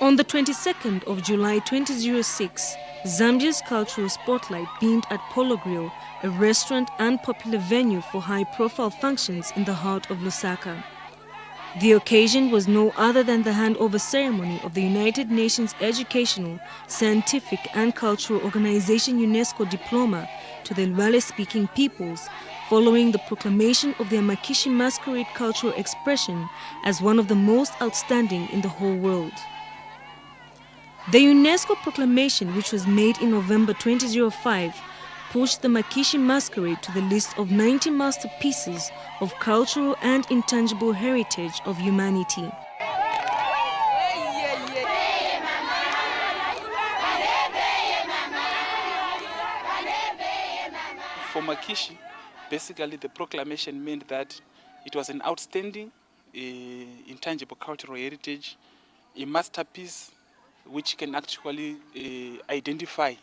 On the 22nd of July 2006, Zambia's cultural spotlight beamed at Polo Grill, a restaurant and popular venue for high-profile functions in the heart of Lusaka. The occasion was no other than the handover ceremony of the United Nations Educational, Scientific and Cultural Organization UNESCO diploma to the Lwale-speaking peoples, following the proclamation of their Makishi Masquerade cultural expression as one of the most outstanding in the whole world. The UNESCO proclamation, which was made in November 2005, pushed the Makishi Masquerade to the list of 90 masterpieces of cultural and intangible heritage of humanity. For Makishi, basically the proclamation meant that it was an outstanding intangible cultural heritage, a masterpiece which can actually identify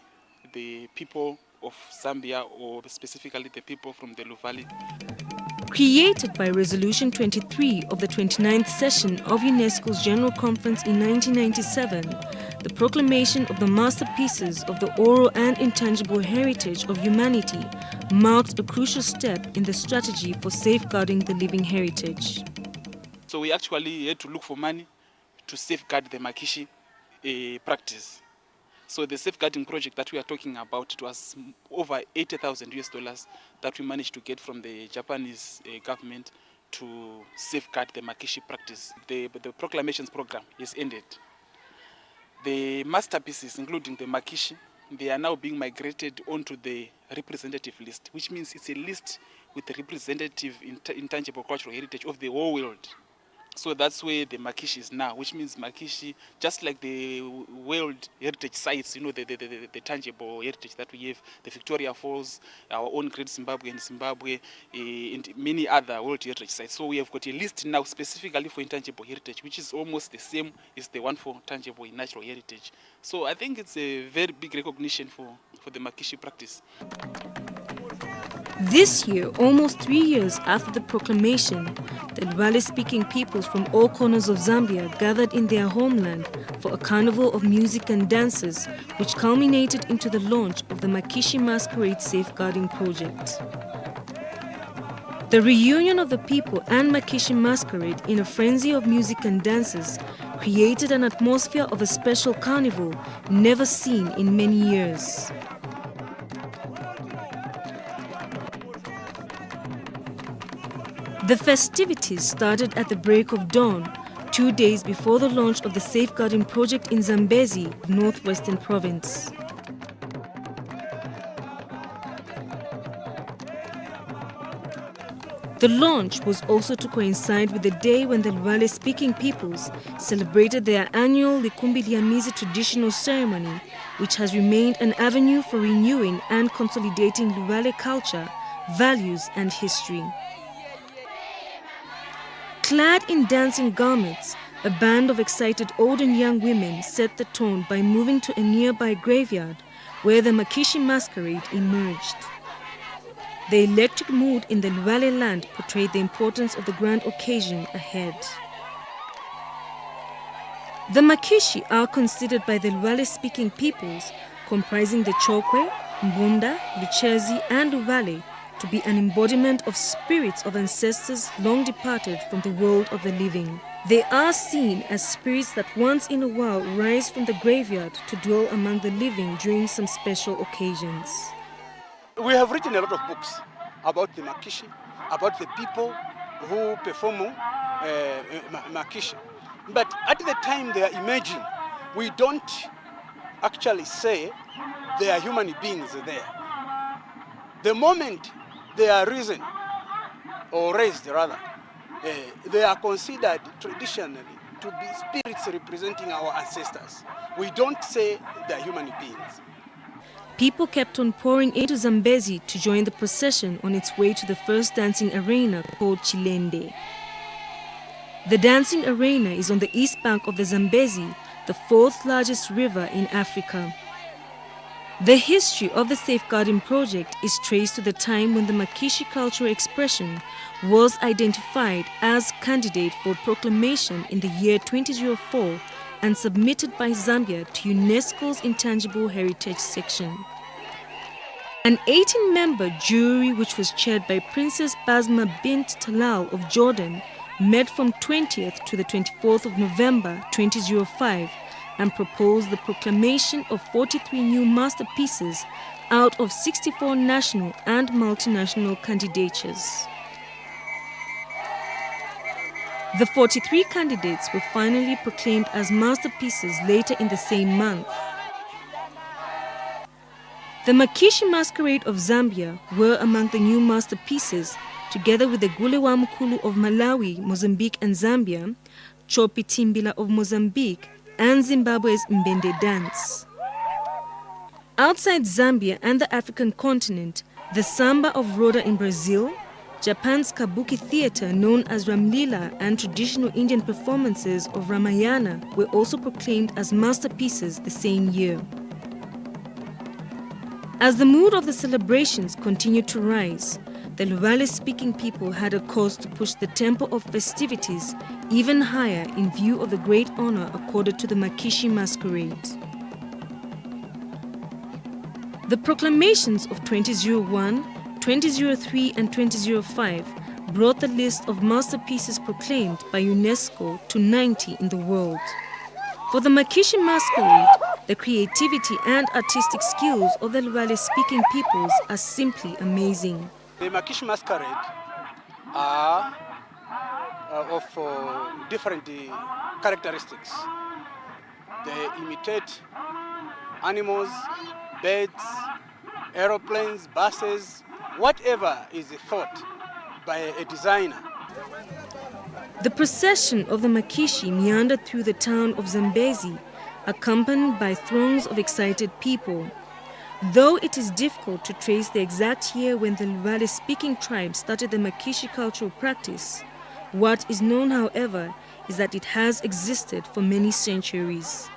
the people of Zambia, or specifically the people from the Luvale. Created by Resolution 23 of the 29th session of UNESCO's General Conference in 1997, the proclamation of the masterpieces of the oral and intangible heritage of humanity marked a crucial step in the strategy for safeguarding the living heritage. So we actually had to look for money to safeguard the Makishi practice. So the safeguarding project that we are talking about, it was over $80,000 that we managed to get from the Japanese government to safeguard the Makishi practice. The proclamations program is ended. The masterpieces, including the Makishi, they are now being migrated onto the representative list, which means it's a list with the representative intangible cultural heritage of the whole world. So that's where the Makishi is now, which means Makishi, just like the world heritage sites, you know, the tangible heritage that we have, the Victoria Falls, our own Great Zimbabwe in Zimbabwe, and many other world heritage sites. So we have got a list now specifically for intangible heritage, which is almost the same as the one for tangible natural heritage. So I think it's a very big recognition for the Makishi practice. This year, almost 3 years after the proclamation, the Lwale-speaking peoples from all corners of Zambia gathered in their homeland for a carnival of music and dances, which culminated into the launch of the Makishi Masquerade Safeguarding Project. The reunion of the people and Makishi Masquerade in a frenzy of music and dances created an atmosphere of a special carnival never seen in many years. The festivities started at the break of dawn, 2 days before the launch of the safeguarding project in Zambezi, Northwestern Province. The launch was also to coincide with the day when the Lwale-speaking peoples celebrated their annual Likumbiliamizi traditional ceremony, which has remained an avenue for renewing and consolidating Lwale culture, values and history. Clad in dancing garments, a band of excited old and young women set the tone by moving to a nearby graveyard where the Makishi Masquerade emerged. The electric mood in the Lwale land portrayed the importance of the grand occasion ahead. The Makishi are considered by the Lwale-speaking peoples, comprising the Chokwe, Mbunda, Luchezi and Lwale, to be an embodiment of spirits of ancestors long departed from the world of the living. They are seen as spirits that once in a while rise from the graveyard to dwell among the living during some special occasions. We have written a lot of books about the Makishi, about the people who perform Makishi. But at the time they are emerging, we don't actually say they are human beings there. The moment they are risen, or raised rather, they are considered traditionally to be spirits representing our ancestors. We don't say they are human beings. People kept on pouring into Zambezi to join the procession on its way to the first dancing arena called Chilende. The dancing arena is on the east bank of the Zambezi, the fourth largest river in Africa. The history of the safeguarding project is traced to the time when the Makishi cultural expression was identified as candidate for proclamation in the year 2004 and submitted by Zambia to UNESCO's Intangible Heritage section. An 18-member jury, which was chaired by Princess Basma bint Talal of Jordan, met from 20th to the 24th of November 2005 and proposed the proclamation of 43 new masterpieces out of 64 national and multinational candidatures. The 43 candidates were finally proclaimed as masterpieces later in the same month. The Makishi Masquerade of Zambia were among the new masterpieces, together with the Gulewa Mkulu of Malawi, Mozambique and Zambia, Chopi Timbila of Mozambique, and Zimbabwe's Mbende dance. Outside Zambia and the African continent, the Samba of Roda in Brazil, Japan's Kabuki theatre known as Ramlila, and traditional Indian performances of Ramayana were also proclaimed as masterpieces the same year. As the mood of the celebrations continued to rise, the Luvale-speaking people had a cause to push the tempo of festivities even higher in view of the great honor accorded to the Makishi Masquerade. The proclamations of 2001, 2003 and 2005 brought the list of masterpieces proclaimed by UNESCO to 90 in the world. For the Makishi Masquerade, the creativity and artistic skills of the Luvale-speaking peoples are simply amazing. The Makishi Masquerade are of different characteristics. They imitate animals, birds, aeroplanes, buses, whatever is thought by a designer. The procession of the Makishi meandered through the town of Zambezi, accompanied by throngs of excited people. Though it is difficult to trace the exact year when the Luvale-speaking tribe started the Makishi cultural practice, what is known, however, is that it has existed for many centuries.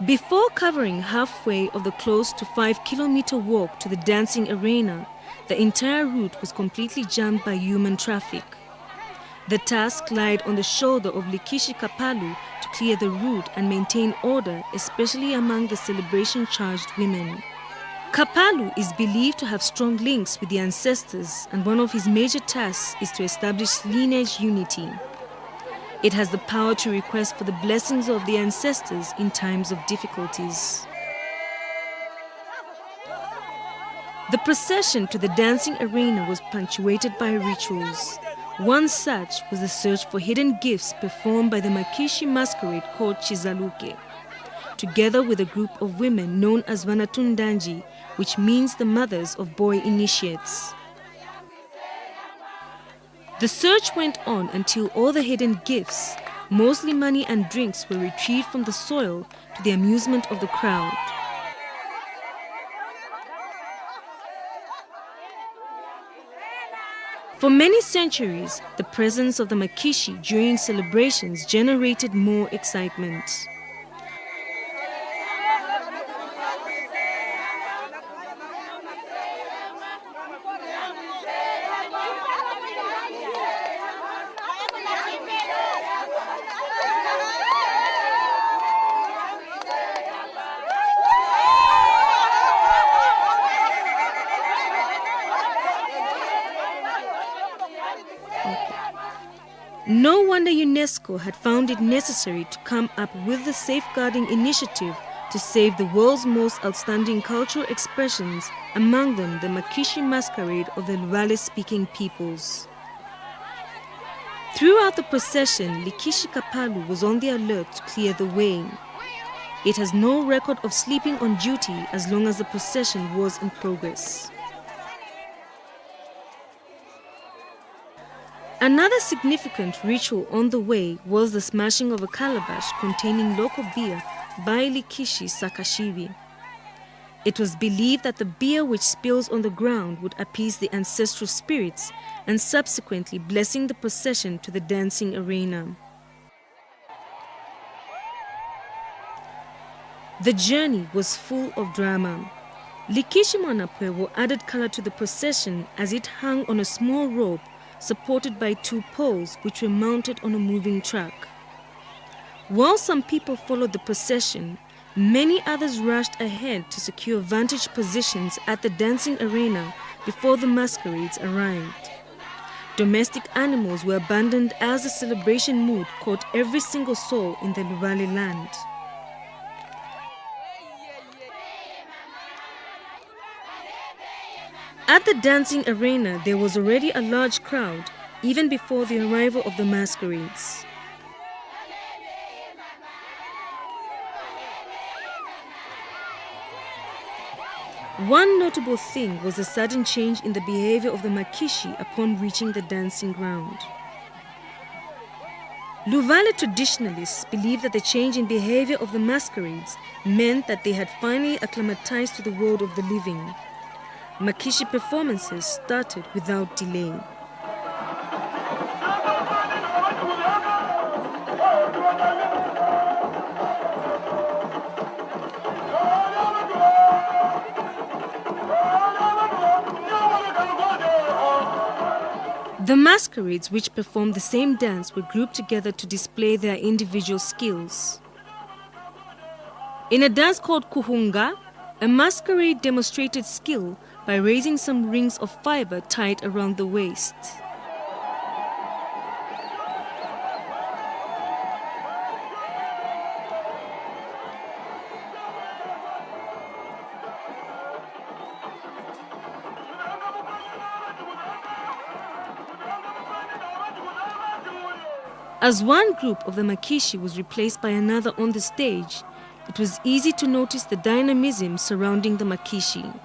Before covering halfway of the close to 5-kilometer walk to the dancing arena, the entire route was completely jammed by human traffic. The task lied on the shoulder of Likishi Kapalu to clear the route and maintain order, especially among the celebration-charged women. Kapalu is believed to have strong links with the ancestors, and one of his major tasks is to establish lineage unity. It has the power to request for the blessings of the ancestors in times of difficulties. The procession to the dancing arena was punctuated by rituals. One such was the search for hidden gifts performed by the Makishi Masquerade called Chizaluke, together with a group of women known as Vanatundanji, which means the mothers of boy initiates. The search went on until all the hidden gifts, mostly money and drinks, were retrieved from the soil to the amusement of the crowd. For many centuries, the presence of the Makishi during celebrations generated more excitement. No wonder UNESCO had found it necessary to come up with the safeguarding initiative to save the world's most outstanding cultural expressions, among them the Makishi Masquerade of the Luvale-speaking peoples. Throughout the procession, Likishi Kapalu was on the alert to clear the way. It has no record of sleeping on duty as long as the procession was in progress. Another significant ritual on the way was the smashing of a calabash containing local beer by Likishi Sakashibi. It was believed that the beer which spills on the ground would appease the ancestral spirits and subsequently blessing the procession to the dancing arena. The journey was full of drama. Likishi Mwanapwewo added color to the procession as it hung on a small rope supported by 2 poles which were mounted on a moving truck. While some people followed the procession, many others rushed ahead to secure vantage positions at the dancing arena before the masquerades arrived. Domestic animals were abandoned as the celebration mood caught every single soul in the Luvale land. At the dancing arena, there was already a large crowd, even before the arrival of the masquerades. One notable thing was the sudden change in the behavior of the Makishi upon reaching the dancing ground. Luvale traditionalists believe that the change in behavior of the masquerades meant that they had finally acclimatized to the world of the living. Makishi performances started without delay. The masquerades which performed the same dance were grouped together to display their individual skills. In a dance called Kuhunga, a masquerade demonstrated skill by raising some rings of fiber tied around the waist. As one group of the Makishi was replaced by another on the stage, it was easy to notice the dynamism surrounding the Makishi.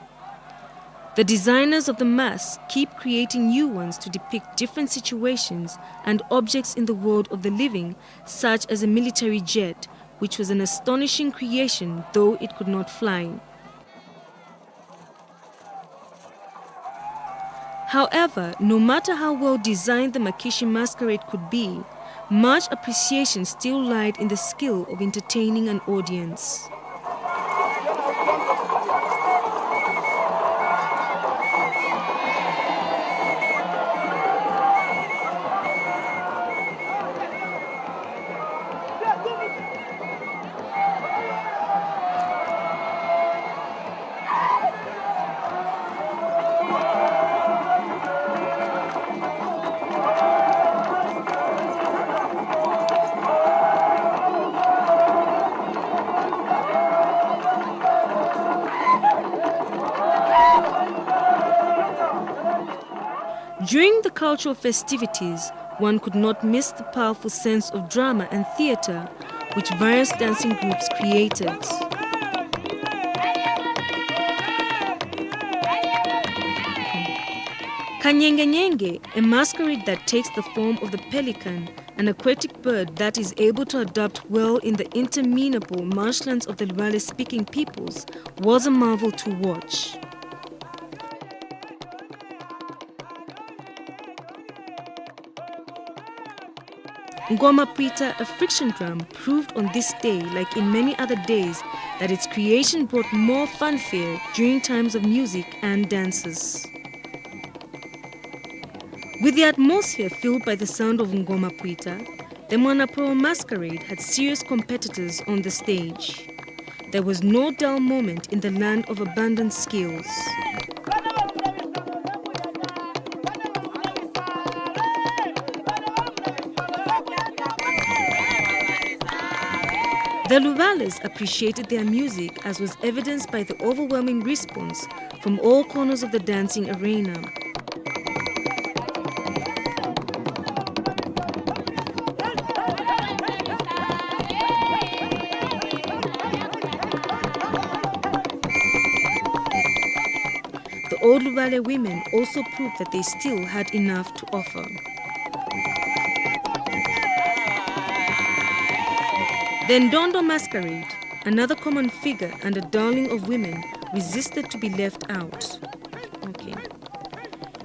The designers of the masks keep creating new ones to depict different situations and objects in the world of the living, such as a military jet, which was an astonishing creation, though it could not fly. However, no matter how well designed the Makishi Masquerade could be, much appreciation still lied in the skill of entertaining an audience. During the cultural festivities, one could not miss the powerful sense of drama and theatre which various dancing groups created. Kanyengenyenge, a masquerade that takes the form of the pelican, an aquatic bird that is able to adapt well in the interminable marshlands of the Luvale-speaking peoples, was a marvel to watch. Ngoma Pwita, a friction drum, proved on this day, like in many other days, that its creation brought more fanfare during times of music and dances. With the atmosphere filled by the sound of Ngoma Pwita, the Mwanaporo Masquerade had serious competitors on the stage. There was no dull moment in the land of abundant skills. The Luvales appreciated their music, as was evidenced by the overwhelming response from all corners of the dancing arena. The old Luvale women also proved that they still had enough to offer. The Ndondo Masquerade, another common figure and a darling of women, resisted to be left out.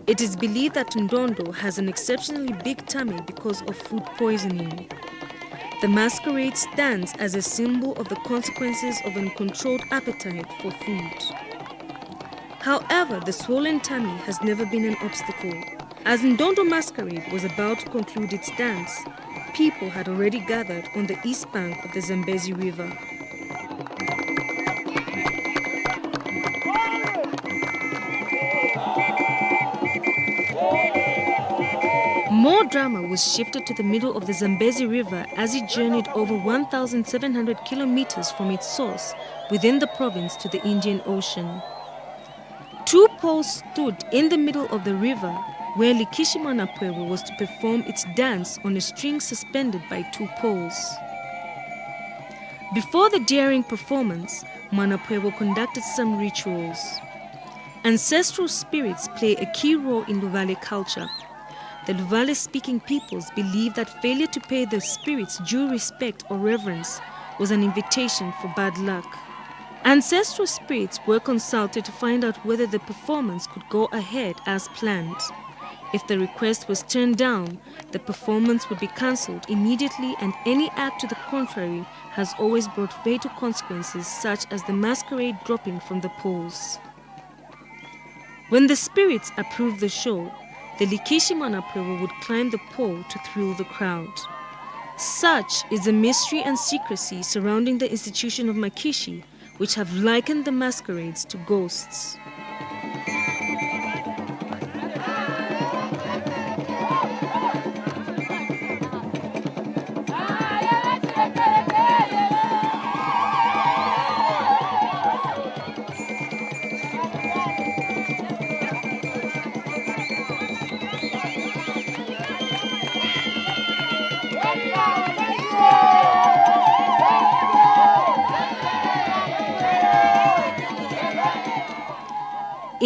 It is believed that Ndondo has an exceptionally big tummy because of food poisoning. The masquerade stands as a symbol of the consequences of uncontrolled appetite for food. However, the swollen tummy has never been an obstacle, As Ndondo Masquerade was about to conclude its dance, people had already gathered on the east bank of the Zambezi River. More drama was shifted to the middle of the Zambezi River as it journeyed over 1,700 kilometers from its source within the province to the Indian Ocean. Two poles stood in the middle of the river where Likishi Mwanapwewo was to perform its dance on a string suspended by two poles. Before the daring performance, Mwanapwewo conducted some rituals. Ancestral spirits play a key role in Luvale culture. The Luvale-speaking peoples believe that failure to pay the spirits due respect or reverence was an invitation for bad luck. Ancestral spirits were consulted to find out whether the performance could go ahead as planned. If the request was turned down, the performance would be cancelled immediately, and any act to the contrary has always brought fatal consequences, such as the masquerade dropping from the poles. When the spirits approved the show, the Likishi Mwanapwewo would climb the pole to thrill the crowd. Such is the mystery and secrecy surrounding the institution of Makishi, which have likened the masquerades to ghosts.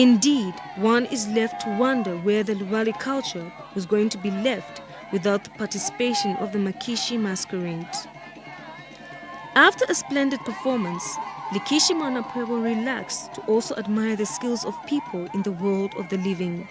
Indeed, one is left to wonder where the Luvale culture was going to be left without the participation of the Makishi Masquerade. After a splendid performance, Likishi Mwanapwewo relaxed to also admire the skills of people in the world of the living.